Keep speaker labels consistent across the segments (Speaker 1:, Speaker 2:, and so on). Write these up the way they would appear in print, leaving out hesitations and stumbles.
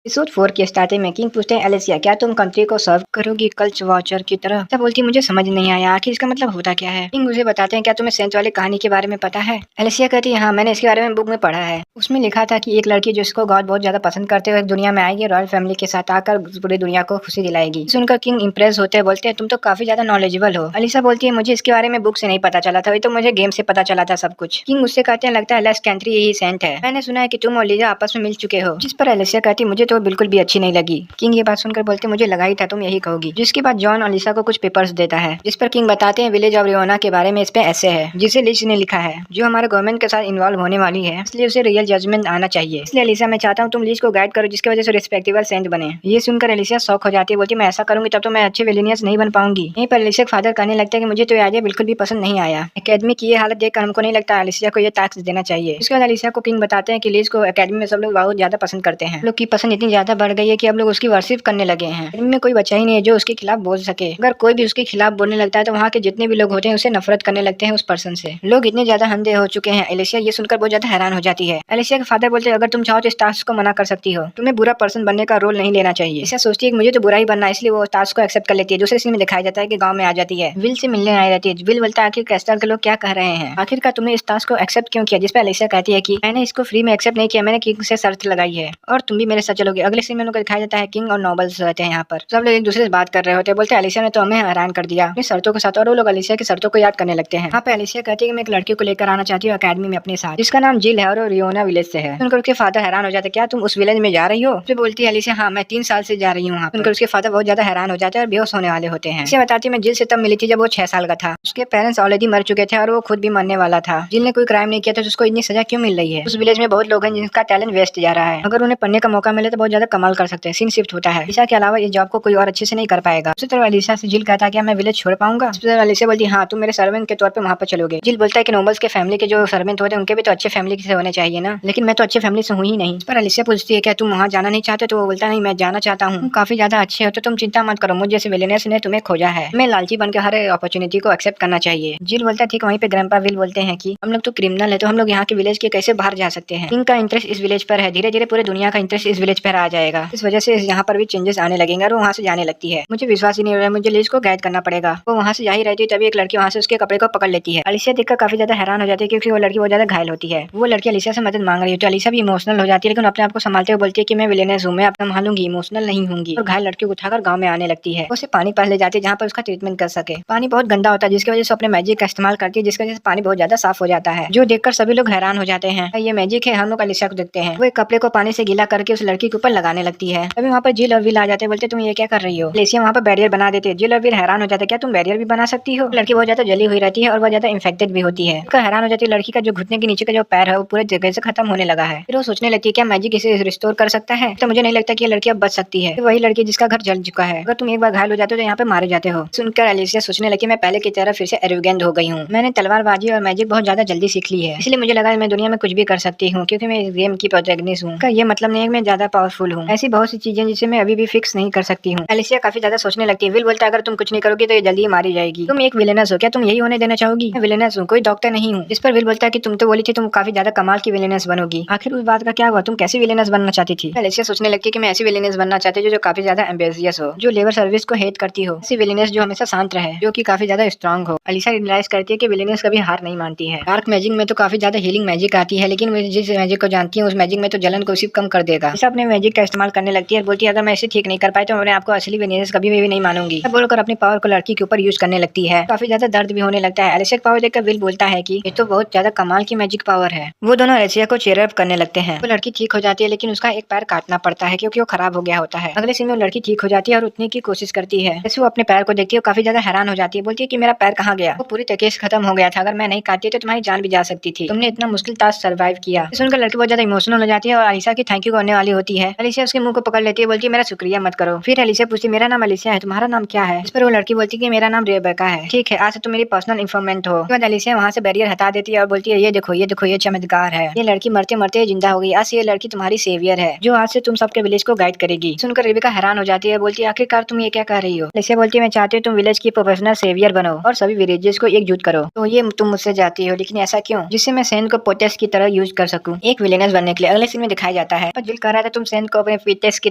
Speaker 1: Episode 4 की starting में king पूछते हैं एलिसिया, क्या तुम कंट्री को सर्व करोगी कल्च वॉचर की तरह? तब बोलती है, मुझे समझ नहीं आया आखिर इसका मतलब होता क्या है। किंग उसे बताते हैं, क्या तुम्हें सेंट वाली कहानी के बारे में पता है? एलिसिया कहती है, हाँ मैंने इसके बारे में बुक में पढ़ा है। उसमें लिखा था कि एक लड़की जिसको गॉड बहुत ज्यादा पसंद करते हुए दुनिया में आएगी, रॉयल फैमिली के साथ आकर पूरी दुनिया को खुशी दिलाएगी। सुनकर किंग इंप्रेस होते हैं, बोलते हैं तुम तो काफी ज्यादा नॉलेजेबल हो। एलिसा बोलती है, मुझे इसके बारे में बुक से नहीं पता चला था, तो मुझे गेम से पता चला था सब कुछ। किंग उससे कहते हैं, लगता है लेस कंट्री यही सेंट है। मैंने सुना है कि तुम और लीजा आपस में मिल चुके हो। जिस पर एलिसिया कहती, मुझे तो बिल्कुल भी अच्छी नहीं लगी। किंग ये बात सुनकर बोलते, मुझे लगा ही था तुम यही कहोगी। जिसके बाद जॉन अलीसा को कुछ पेपर्स देता है, जिस पर किंग बताते हैं विलेज ऑफ रियोना के बारे में इस पे ऐसे है, जिसे लिज ने लिखा है, जो हमारे गवर्नमेंट के साथ इन्वॉल्व होने वाली है, इसलिए उसे रियल जजमेंट आना चाहिए। इसलिए अलीसा मैं चाहता हूँ तुम लिज को गाइड करो, जिसकी वजह से रिस्पेक्टेबल सेंट बने। ये सुनकर एलिसिया शॉक हो जाती है, बोलती मैं ऐसा करूंगी तब तो मैं अच्छे विलेनियस नहीं बन पाऊंगी। यहीं पर एलिसिया के फादर कहने लगता है कि मुझे तो ये आइडिया बिल्कुल भी पसंद नहीं आया। एकेडमी की ये हालत देखकर हमको नहीं लगता एलिसिया को ये टास्क देना चाहिए। उसके बाद एलिसिया को किंग बताते हैं कि लिज को एकेडमी में सब लोग बहुत ज्यादा पसंद करते हैं। लोग की पसंद इतनी ज्यादा बढ़ गई है कि अब लोग उसकी वर्शिप करने लगे हैं। इनमें कोई बच्चा ही नहीं है जो उसके खिलाफ बोल सके। अगर कोई भी उसके खिलाफ बोलने लगता है तो वहाँ के जितने भी लोग होते हैं उसे नफरत करने लगते हैं उस पर्सन से। लोग इतने ज्यादा अंधे हो चुके हैं। एलिसिया ये सुनकर बहुत ज्यादा हैरान हो जाती है। एलिसिया के फादर बोलते हैं, अगर तुम चाहो तो इस टास्क को मना कर सकती हो, तुम्हें बुरा पर्सन बनने का रोल नहीं लेना चाहिए। एलिसिया सोचती है कि मुझे तो बुरा ही बनना है, इसलिए वो टास्क को एक्सेप्ट कर लेती है। दूसरे सीन में दिखाया जाता है कि गांव में आ जाती है, विल से मिलने आई रहती है। विल बोलता है, आखिर कैस्टल के लोग क्या कह रहे हैं, आखिरकार तुमने इस टास्क को एक्सेप्ट क्यों किया? जिस पर एलिसिया कहती है कि मैंने इसको फ्री में एक्सेप्ट नहीं किया, मैंने किंग से शर्त लगाई है और तुम भी मेरे साथ चलोगे। अगले सीन में लोग दिखाया जाता है किंग और नॉबल्स रहते हैं यहाँ पर, सब लोग एक दूसरे से बात कर रहे होते हैं। बोलते हैं एलिसिया ने तो हमें हैरान कर दिया अपनी शर्तों के साथ, और वो लोग एलिसिया की शर्तों को याद करने लगते हैं। यहाँ पे एलिसिया कहती है कि मैं एक लड़की को लेकर आना चाहती हूँ अकेडमी में अपने साथ, जिसका नाम जिल है और रियोना विलेज से है। सुनकर उसके फादर हैरान हो जाते हैं, क्या तुम उस विलेज में जा रही हो? फिर बोलती है एलिसिया, हाँ मैं 3 साल से जा रही हूँ वहाँ। सुनकर उसके फादर बहुत ज्यादा हैरान हो जाते हैं और बेहोश होने वाले होते हैं। इसे बताती है, मैं जिल से तब मिली थी जब वो 6 साल का था। उसके पेरेंट्स ऑलरेडी मर चुके थे और वो खुद भी मरने वाला था। जिल ने कोई क्राइम नहीं किया था, उसको इतनी सजा क्यों मिल रही है? उस विलेज में बहुत लोग हैं जिनका टैलेंट वेस्ट जा रहा है, अगर उन्हें पढ़ने का मौका मिले तो बहुत ज्यादा कमाल कर सकते हैं। सीन शिफ्ट होता है, एलिसा के अलावा ये जॉब को कोई और अच्छे से नहीं कर पाएगा। उसी तरह एलिसा से जिल कहता है, क्या मैं विलेज छोड़ पाऊंगा? एलिसा बोलती है, हाँ तुम मेरे सर्वेंट के तौर पे वहाँ पर चलोगे। जिल बोलता है कि नोबल्स के फैमिली के जो सर्वेंट होते हैं उनके भी तो अच्छे फैमिली से होने चाहिए ना, लेकिन मैं तो अच्छे फैमिली से हूँ ही नहीं। इस पर एलिसा पूछती है, क्या तुम वहाँ जाना नहीं चाहते? तो वो बोलता है, नहीं मैं जाना चाहता हूँ, काफी ज्यादा अच्छे हो तो तुम चिंता मत करो, मुझे जैसे विलेनियस ने तुम्हें खोजा है, मैं लालची बनकर हर अपॉर्चुनिटी को एक्सेप्ट करना चाहिए। जिल बोलता है, ठीक। वहीं पे ग्रैंडपा विल बोलते हैं कि हम लोग तो क्रिमिनल है, तो हम लोग यहाँ के विलेज के कैसे बाहर जा सकते हैं? किंग का इंटरेस्ट इस विलेज पर है, धीरे धीरे पूरे दुनिया का इंटरेस्ट इस विलेज पर आ जाएगा, इस वजह से यहाँ पर भी चेंजेस आने लगेंगे और वो वहाँ से जाने लगती है। मुझे विश्वास ही नहीं हो रहा है, मुझे लिज को गाइड करना पड़ेगा। वो वहाँ से जा ही रहती है, तभी एक लड़की वहाँ से उसके कपड़े को पकड़ लेती है। एलिसा देखकर काफी ज्यादा हैरान हो जाती है, क्योंकि वो लड़की बहुत ज्यादा घायल होती है। वो लड़की एलिसा से मदद मांग रही है, तो एलिसा भी इमोशनल हो जाती है, लेकिन अपने आप को संभालते हुए बोलती है कि मैं विलेनियस हूँ, मैं आप संभालूंगी, इमोशनल नहीं होंगी। और घायल लड़की को उठाकर गाँव में आने लगती है। उसे पानी पास ले जाती है जहाँ पर उसका ट्रीटमेंट कर सके। पानी बहुत गंदा होता है, जिसकी वजह से अपने मैजिक का इस्तेमाल करती है, जिसकी वजह से पानी बहुत ज्यादा साफ हो जाता है, जो देखकर सभी लोग हैरान हो जाते हैं। ये मैजिक है, हम लोग एलिसा को देखते हैं। वो एक कपड़े को पानी से गीला करके उस लड़की के ऊपर लगाने लगती है। तभी वहाँ पर जिल और विल आ जाते हैं, बोलते तुम ये क्या कर रही हो? एलिसा वहाँ पर बैरियर बना देते हैं। जिल और विल हैरान हो जाते हैं, क्या तुम बैरियर भी बना सकती हो? लड़की बहुत ज्यादा जली हुई रहती है और बहुत ज्यादा इन्फेक्टेड भी होती है। हैरान हो जाती है, लड़की का जो घुटने के नीचे का जो पैर है वो पूरे जगह से खत्म होने लगा है। फिर वो सोचने लगती है, क्या मैजिक इसे रिस्टोर कर सकता है? तो मुझे नहीं लगता कि ये लड़की अब बच सकती है। वही लड़की जिसका घर जल चुका है, अगर तुम एक बार घायल हो जाते हो तो यहाँ पे मारे जाते हो। सुनकर एलिसा सोचने लगी, मैं पहले की तरह फिर से एरोगेंट हो गई हूँ, मैंने तलवारबाजी और मैजिक बहुत ज्यादा जल्दी सीख ली है, इसलिए मुझे लगा मैं दुनिया में कुछ भी कर सकती हूँ, क्योंकि मैं इस गेम की प्रोटैगनिस्ट हूँ। ये मतलब नहीं है मैं ज्यादा पावरफुल हूँ। ऐसी बहुत सी चीजें जिसे मैं अभी भी फिक्स नहीं कर सकती हूँ। एलिसा काफी ज्यादा सोचने लगती है। विल बोलता है, अगर तुम कुछ नहीं करोगी तो ये जल्दी मारी जाएगी, तुम एक विलेनस हो, क्या तुम यही होने देना चाहोगी? मैं विलेनस हूँ, कोई डॉक्टर नहीं हूँ। इस पर विल बोलता है कि तुम तो बोली थी तुम काफी ज्यादा कमाल की विलेनस बनोगी, आखिर उस बात का क्या हुआ? तुम कैसी विलेनस बनना चाहती थी? एलिसा सोचने लगती है कि मैं ऐसी विलेनस बनना चाहती हूँ जो काफी ज्यादा एम्बिशियस हो, जो लेबर सर्विस को हेट करती हो, ऐसी विलेनस जो हमेशा शांत रहे, जो कि काफी ज्यादा स्ट्रांग हो। एलिसा रियलाइज करती है कि विलेनस कभी हार नहीं मानती है। डार्क मैजिक में तो काफी ज्यादा हीलिंग मैजिक आती है, लेकिन मैं जिस मैजिक को जानती हूँ उस मैजिक में तो जलन को सिर्फ कम कर देगा। एलिसा अपने मैजिक का इस्तेमाल करने लगती है और बोलती है, अगर मैं इसे ठीक नहीं कर पाई तो मैं आपको असली विलेनस कभी भी नहीं मानूंगी। बोलकर अपनी पावर को लड़की के ऊपर यूज करने लगती है। काफी ज्यादा दर्द भी होने लगता है। एलिसा पावर देखकर विल बोलता है कि ये तो बहुत ज्यादा कमाल की मैजिक पावर है। वो दोनों एलिसा को चीयर अप करने लगते हैं। वो लड़की ठीक हो जाती है, लेकिन उसका एक पैर काटना पड़ता है क्योंकि वो खराब हो गया होता है। अगले सीन में लड़की ठीक हो जाती है और उठने की कोशिश करती है। जैसे वो अपने पैर को देखती है काफी ज्यादा हैरान हो जाती है, बोलती है कि मेरा पैर कहाँ गया? वो पूरी तरीके से खत्म हो गया था, अगर मैं नहीं काटती तो तुम्हारी जान भी जा सकती थी, तुमने इतना मुश्किल टास्क सर्वाइव किया। सुनकर लड़की बहुत ज्यादा इमोशनल हो जाती है और एलिसा की थैंक यू करने वाली होती है। एलिसा उसके मुंह को पकड़ लेती है, बोलती है मेरा शुक्रिया मत करो। फिर एलिसा पूछती है, मेरा नाम एलिसा है, तुम्हारा नाम क्या है? इस पर वो लड़की बोलती है कि मेरा नाम रेबेका है। ठीक है, आज से तुम मेरी पर्सनल इन्फॉर्मेंट हो। उसके बाद एलिसा वहाँ से बैरियर हटा देती है और बोलती है, ये देखो ये देखो, ये चमत्कार है, ये लड़की मरते मरते जिंदा हो गई, आज से ये लड़की तुम्हारी सेवियर है, जो आज से तुम सबके विलेज को गाइड करेगी। सुनकर रेबेका हैरान हो जाती है, बोलती है आखिरकार तुम ये क्या कह रही हो? एलिसा बोलती है, मैं चाहती हूँ तुम विलेज की प्रोफेशनल सेवियर बनो और सभी विलेजेस को एकजुट करो। तो ये तुम मुझसे जाती हो, लेकिन ऐसा क्यों? जिससे मैं सैन को प्रोटेस्ट की तरह यूज कर सकूं एक विलेनस बनने के लिए। अगले सीन में दिखाया जाता है, पर जिल कह रहा था तुम सेंट को अपने फिटनेस की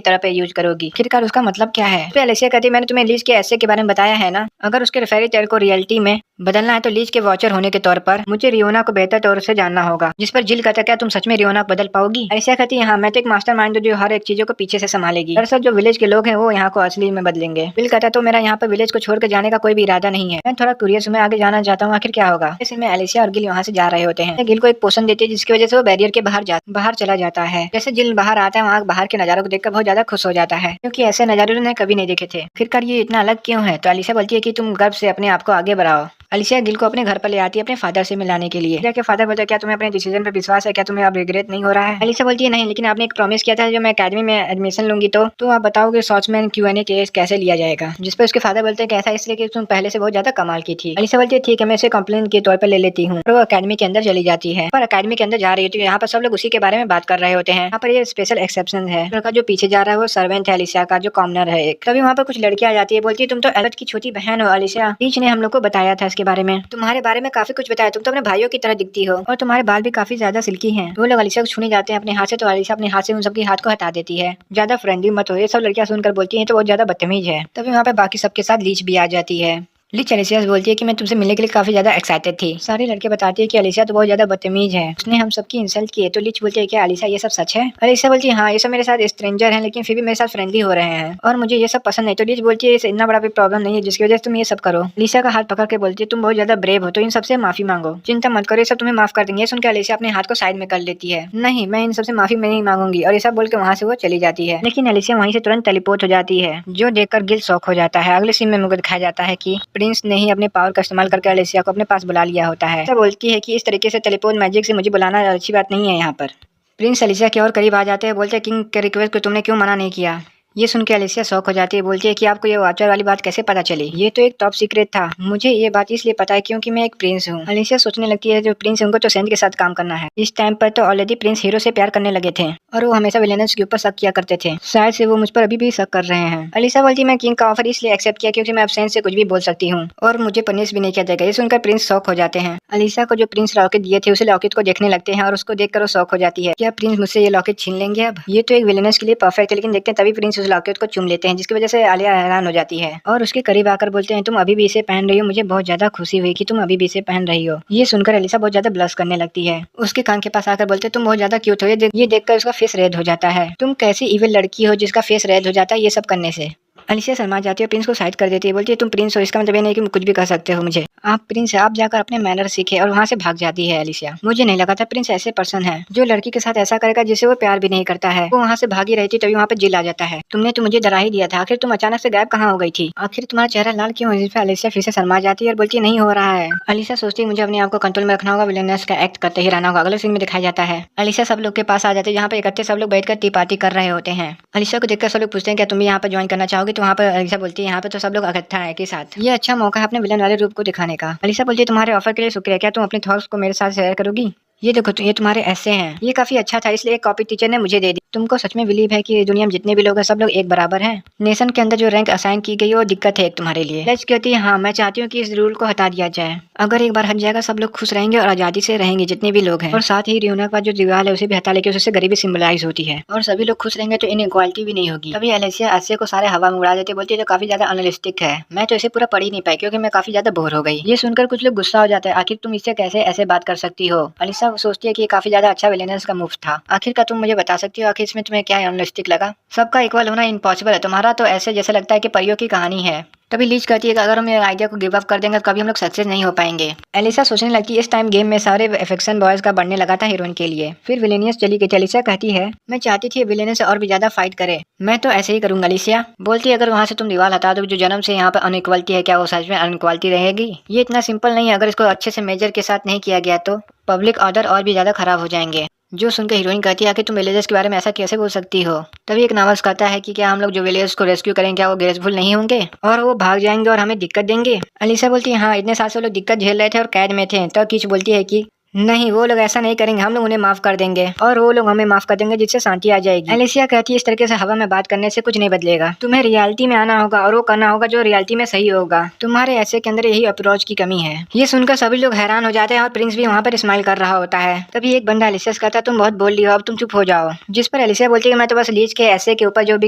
Speaker 1: तरह पे यूज करोगी। आखिरकार उसका मतलब क्या है? फिर एलिसिया कहती है मैंने तुम्हें लीच के ऐसे के बारे में बताया है ना, अगर उसके फेरी टेल को रियलिटी में बदलना है तो लीच के वॉचर होने के तौर पर मुझे रियोना को बेहतर तौर से जानना होगा। जिस पर जिल कहता है क्या तुम सच में रियोना को बदल पाओगी? एलिसिया कहती है हाँ, मैं तो एक मास्टरमाइंड हूँ जो हर एक चीजों को पीछे से संभालेगी। दरअसल जो विलेज के लोग हैं वो यहाँ को असली में बदलेंगे। जिल कहता है तो मेरा यहाँ पर विलेज को छोड़ कर जाने का कोई भी इरादा नहीं है, मैं थोड़ा क्यूरियस हूँ, मैं आगे जाना चाहता हूँ, आखिर क्या होगा। इस में एलिसिया और गिल यहाँ से जा रहे होते हैं। गिल को एक पोषण देती है जिसकी वजह से वो बैरियर के बाहर चला जाता है। जैसे जिल बाहर आता है वहाँ बाहर के नजारों को देखकर बहुत ज्यादा खुश हो जाता है क्योंकि ऐसे नजारे उन्होंने कभी नहीं देखे थे। आखिरकार ये इतना अलग क्यों है? तो एलिसिया बोलती है कि तुम गर्व से अपने आप को आगे बढ़ाओ। एलिसिया गिल को अपने घर पर ले आती है अपने फादर से मिलाने के लिए। क्या फादर बोलते हैं क्या तुम्हें अपने डिसीजन पर विश्वास है, क्या तुम्हें अब रिग्रेट नहीं हो रहा है? एलिसिया बोलती है नहीं, लेकिन आपने एक प्रॉमिस किया था जो मैं अकेडमी में एडमिशन लूंगी तो आप बताओगे सॉर्ट्समैन Q&A केस कैसे लिया जाएगा। जिस पर उसके फादर बोलते हैं कैसा, इसलिए कि तुम पहले से बहुत ज्यादा कमाल की थी। एलिसिया बोलती है ठीक है, मैं इसे कंप्लेन के तौर पर ले लेती हूँ। वो अकेडमी के अंदर चली जाती है। पर अकेडमी के अंदर जा रही होती है, यहाँ पर सब लोग उसी के बारे में बात कर रहे होते हैं। यहाँ पर ये स्पेशल एक्सेप्शन है, लड़का जो पीछे जा रहा है वो सर्वेंट है एलिसिया का, जो कॉमनर है एक। तभी वहाँ पर कुछ लड़कियां आ जाती है, बोलती है तुम तो एल्बर्ट की छोटी बहन हो एलिसिया, लीच ने हम लोग को बताया था इसके बारे में, तुम्हारे बारे में काफी कुछ बताया, तुम तो अपने भाइयों की तरह दिखती हो और तुम्हारे बाल भी काफी ज्यादा सिल्की हैं। वो लोग एलिसिया को छूने जाते हैं अपने हाथ से, तो एलिसिया अपने हाथ से उन सबके हाथ को हटा देती है। ज्यादा फ्रेंडली मत हो, ये सब लड़कियां सुनकर बोलती हैं तो बहुत ज्यादा बदतमीज है। तभी वहाँ पे बाकी सबके साथ लीच भी आ जाती है। लीच एलिसिया से बोलती है कि मैं तुमसे मिलने के लिए काफी ज्यादा एक्साइटेड थी। सारी लड़कियां बताती है कि एलिसिया तो बहुत ज्यादा बदतमीज है, उसने हम सबकी इंसल्ट की है। तो लीच बोलती है क्या एलिसिया ये सब सच है? एलिसिया बोलती है हाँ, ये सब मेरे साथ स्ट्रेंजर हैं लेकिन फिर भी मेरे साथ फ्रेंडली हो रहे हैं और मुझे ये सब पसंद नहीं। तो लीच बोलती है इतना बड़ा भी प्रॉब्लम नहीं है जिसकी वजह से तुम ये सब करो। एलिसिया का हाथ पकड़ के बोलती है तुम बहुत ज्यादा ब्रेव हो तो इन सबसे माफी मांगो, चिंता मत करो, ये सब तुम्हें माफ कर देंगे। सुनकर एलिसिया अपने हाथ को साइड में कर लेती है, नहीं मैं इन सबसे माफी नहीं मांगूंगी, और ये सब बोल के वहाँ से वो चली जाती है। लेकिन एलिसिया वहीं से तुरंत टेलीपोर्ट हो जाती है, जो देखकर गिल शॉक हो जाता है। अगले सीन में मुझे दिखाया जाता है कि प्रिंस ने ही अपने पावर का इस्तेमाल करके एलिसिया को अपने पास बुला लिया होता है। एलिसिया बोलती है कि इस तरीके से टेलीपोर्ट मैजिक से मुझे बुलाना अच्छी बात नहीं है। यहाँ पर प्रिंस एलिसिया के और करीब आ जाते हैं, बोलते हैं किंग के रिक्वेस्ट को तुमने क्यों मना नहीं किया। ये सुन के एलिसिया शॉक हो जाती है, बोलती है कि आपको ये वॉचर वाली बात कैसे पता चली? ये तो एक टॉप सीक्रेट था, मुझे ये बात इसलिए पता है क्योंकि मैं एक प्रिंस हूँ। एलिसिया सोचने लगती है जो प्रिंस है उनको तो सेंट के साथ काम करना है। इस टाइम पर तो ऑलरेडी प्रिंस हीरो से प्यार करने लगे थे और वो हमेशा विलेनस के ऊपर शक किया करते थे, शायद से वो मुझ पर अभी भी शक कर रहे हैं। एलिसिया बोलती है मैं किंग का ऑफर इसलिए एक्सेप्ट किया क्योंकि मैं अब सेंट से कुछ भी बोल सकती हूँ और मुझे पनिश भी नहीं किया जाएगा। ये सुनकर प्रिंस शॉक हो जाते हैं। एलिसिया को जो प्रिंस लॉकेट दिए थे उसे लॉकेट को देखने लगते हैं और उसको देखकर वो शॉक हो जाती है, क्या प्रिंस मुझसे ये लॉकेट छीन लेंगे? अब ये तो एक विलेनस के लिए परफेक्ट है। लेकिन देखते हैं तभी प्रिंस उस लॉकेट को चूम लेते हैं, जिसकी वजह से आलिया हैरान हो जाती है और उसके करीब आकर बोलते हैं तुम अभी भी इसे पहन रही हो, मुझे बहुत ज्यादा खुशी हुई कि तुम अभी भी इसे पहन रही हो। ये सुनकर एलिसा बहुत ज्यादा ब्लश करने लगती है। उसके कान के पास आकर बोलते हैं तुम बहुत ज्यादा क्यूट हो। ये देखकर उसका फेस रेड हो जाता है। तुम कैसी इविल लड़की हो जिसका फेस रेड हो जाता है ये सब करने से। एलिसिया शर्मा जाती है, प्रिंस को साइड कर देती है, बोलती है तुम प्रिंस हो इसका मतलब ये नहीं कि कुछ भी कर सकते हो मुझे, आप प्रिंस है, आप जाकर अपने मैनर सीखे, और वहाँ से भाग जाती है एलिसिया। मुझे नहीं लगा था प्रिंस ऐसे पर्सन है जो लड़की के साथ ऐसा करेगा जिसे वो प्यार भी नहीं करता है। वो वहाँ से भागी रही थी तभी वहाँ पे जिल आ जाता है, तुमने तो मुझे डरा ही दिया था, आखिर तुम अचानक से गायब कहाँ हो गई थी, आखिर तुम्हारा चेहरा लाल क्यों है? एलिसिया फिर से शर्मा जाती है और बोलती नहीं हो रहा है। एलिसिया सोचती है मुझे अपने आप को कंट्रोल में रखना होगा, विलेनस का एक्ट करते ही रहना होगा। अगले सीन में दिखाया जाता है एलिसिया सब लोग के पास आ जाते हैं, जहाँ पे इकट्ठे सब लोग बैठकर टी पार्टी कर रहे होते हैं। एलिसिया को देखकर सब लोग पूछते हैं क्या तुम भी यहाँ पर ज्वाइन करना चाहोगे? तो वहाँ पर एलिसिया बोलती है यहाँ पे तो सब लोग इकट्ठा है के साथ, ये अच्छा मौका है अपने विलन वाले रूप को दिखाने का। एलिसिया बोलती है तुम्हारे ऑफर के लिए शुक्रिया, क्या तुम अपने थॉट्स को मेरे साथ शेयर करोगी? ये देखो ये तुम्हारे ऐसे हैं, ये काफी अच्छा था इसलिए एक कॉपी टीचर ने मुझे दे दी। तुमको सच में बिलीव है कि दुनिया में जितने भी लोग हैं सब लोग एक बराबर हैं? नेशन के अंदर जो रैंक असाइन की गई वो दिक्कत है एक तुम्हारे लिए। लेट्स कहती है हाँ मैं चाहती हूँ कि इस रूल को हटा दिया जाए, अगर एक बार हट जाएगा सब लोग खुश रहेंगे और आजादी से रहेंगे जितने भी लोग हैं, और साथ ही रियोना का जो दीवार है उसे भी हटा लेके उससे गरीबी सिंबलाइज होती है और सभी लोग खुश रहेंगे तो इनइक्वालिटी भी नहीं होगी। तभी एलिसिया ऐसे को सारे हवा में उड़ा देते, बोलती है तो काफी ज्यादा अनरियलिस्टिक है, मैं तो इसे पूरा पढ़ ही नहीं पाई क्योंकि मैं काफी ज्यादा बोर हो गई। ये सुनकर कुछ लोग गुस्सा हो जाते हैं, आखिर तुम इससे कैसे ऐसे बात कर सकती हो? एलिसा सोचती है कि काफी ज्यादा अच्छा विलेनस का मूव था, आखिर का तुम मुझे बता सकती हो आखिर इसमें तुम्हें क्या अनरियलिस्टिक लगा? सबका इक्वल होना इम्पॉसिबल है, तुम्हारा तो ऐसे जैसे लगता है कि परियों की कहानी है। तभी लीच कहती है कि अगर हम ये आइडिया को गिव अप कर देंगे तो कभी हम लोग सक्सेस नहीं हो पाएंगे। एलिसा सोचने लगती है इस टाइम गेम में सारे अफेक्शन बॉयज का बढ़ने लगा था हीरोइन के लिए। फिर विलेनियस चली गई। एलिसा कहती है मैं चाहती थी विलेनियस से और भी ज्यादा फाइट करे, मैं तो ऐसे ही करूंगा। एलिसा बोलती है अगर वहाँ से तुम दीवार हटा दो जो जन्म से यहाँ पर अनइक्वालिटी है, क्या वो सच में अनइक्वालिटी रहेगी? ये इतना सिंपल नहीं है, अगर इसको अच्छे से मेजर के साथ नहीं किया गया तो पब्लिक ऑर्डर और भी ज्यादा खराब हो जाएंगे। जो सुनकर हीरोइन कहती है कि तुम विलेजर्स के बारे में ऐसा कैसे बोल सकती हो? तभी एक नावल्स कहता है कि क्या हम लोग जो विलेजर्स को रेस्क्यू करेंगे क्या वो ग्रेसफुल नहीं होंगे और वो भाग जाएंगे और हमें दिक्कत देंगे? एलिसा बोलती है हाँ इतने साल से लोग दिक्कत झेल रहे थे और कैद में थे। तो किच बोलती है कि नहीं, वो लोग ऐसा नहीं करेंगे, हम लोग उन्हें माफ कर देंगे और वो लोग हमें माफ कर देंगे, जिससे शांति आ जाएगी। एलिसिया कहती है इस तरीके से हवा में बात करने से कुछ नहीं बदलेगा, तुम्हें रियलिटी में आना होगा और वो करना होगा जो रियलिटी में सही होगा। तुम्हारे ऐसे के अंदर यही अप्रोच की कमी है। ये सुनकर सभी लोग हैरान हो जाते हैं और प्रिंस भी वहाँ पर स्माइल कर रहा होता है। तभी एक बंदा एलिसिया से कहता है तुम बहुत बोल रही हो, अब तुम चुप हो जाओ। जिस पर एलिसिया बोलती है मैं तो बस लीज के ऐसे के ऊपर जो भी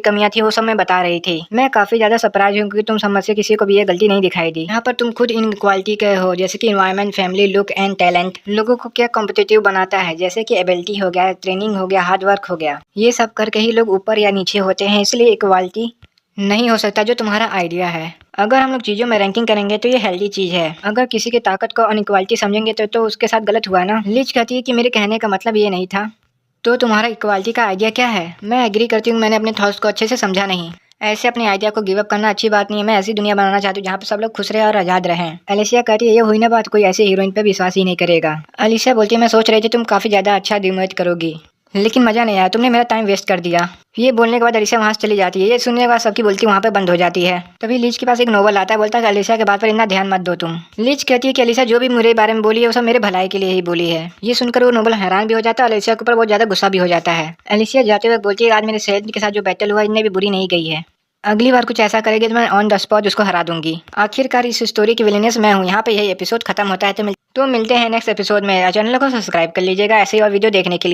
Speaker 1: कमियां थी वो सब मैं बता रही थी। मैं काफी ज्यादा सरप्राइज हूँ क्योंकि तुम समझ से किसी को भी ये गलती नहीं दिखाई दी। यहाँ पर तुम खुद इनक्वालिटी के हो, जैसे कि environment, family, look and talent लोगों को क्या कॉम्पिटिटिव बनाता है, जैसे कि एबिलिटी हो गया, ट्रेनिंग हो गया, हार्ड वर्क हो गया। ये सब करके ही लोग ऊपर या नीचे होते हैं, इसलिए इक्वालिटी नहीं हो सकता जो तुम्हारा आइडिया है। अगर हम लोग चीजों में रैंकिंग करेंगे तो ये हेल्दी चीज है। अगर किसी की ताकत को अनइक्वालिटी समझेंगे तो उसके साथ गलत हुआ ना। लिज कहती है कि मेरे कहने का मतलब ये नहीं था। तो तुम्हारा इक्वालिटी का आइडिया क्या है? मैं एग्री करती हूँ, मैंने अपने थॉट्स को अच्छे से समझा नहीं। ऐसे अपने आइडिया को गिव अप करना अच्छी बात नहीं है। मैं ऐसी दुनिया बनाना चाहती हूँ जहाँ पे सब लोग खुश रहे और आजाद रहें। एलिसिया कहती है ये हुई ना बात, कोई ऐसी हीरोइन पे विश्वास ही नहीं करेगा। एलिसिया बोलती है मैं सोच रही थी तुम काफी ज्यादा अच्छा डिमोट करोगी, लेकिन मजा नहीं आया, तुमने मेरा टाइम वेस्ट कर दिया। ये बोलने के बाद एलिसिया वहाँ से चली जाती है। ये सुनने के बाद सबकी बोलती वहाँ पे बंद हो जाती है। तभी लीज के पास एक नोबल आता है, बोलता है एलिसिया के बात पर इतना ध्यान मत दो तुम। लीज कहती है कि एलिसिया जो भी मेरे बारे में बोली है वो सब मेरे भलाई के लिए ही बोली है। ये सुनकर वो नोबल हैरान भी हो जाता है और एलिसिया के ऊपर बहुत ज्यादा गुस्सा भी हो जाता है। एलिसिया जाते हुए बोलती है आज मेरे सेहत के साथ जो बैटल हुआ इतने भी बुरी नहीं गई है, अगली बार कुछ ऐसा करेगी तो मैं ऑन द स्पॉट उसको हरा दूंगी। आखिरकार इस स्टोरी की विलेनेस मैं हूँ। यहाँ पे यही एपिसोड खत्म होता है। तो मिलते हैं नेक्स्ट एपिसोड में। चैनल को सब्सक्राइब कर लीजिएगा ऐसे ही और वीडियो देखने के लिए।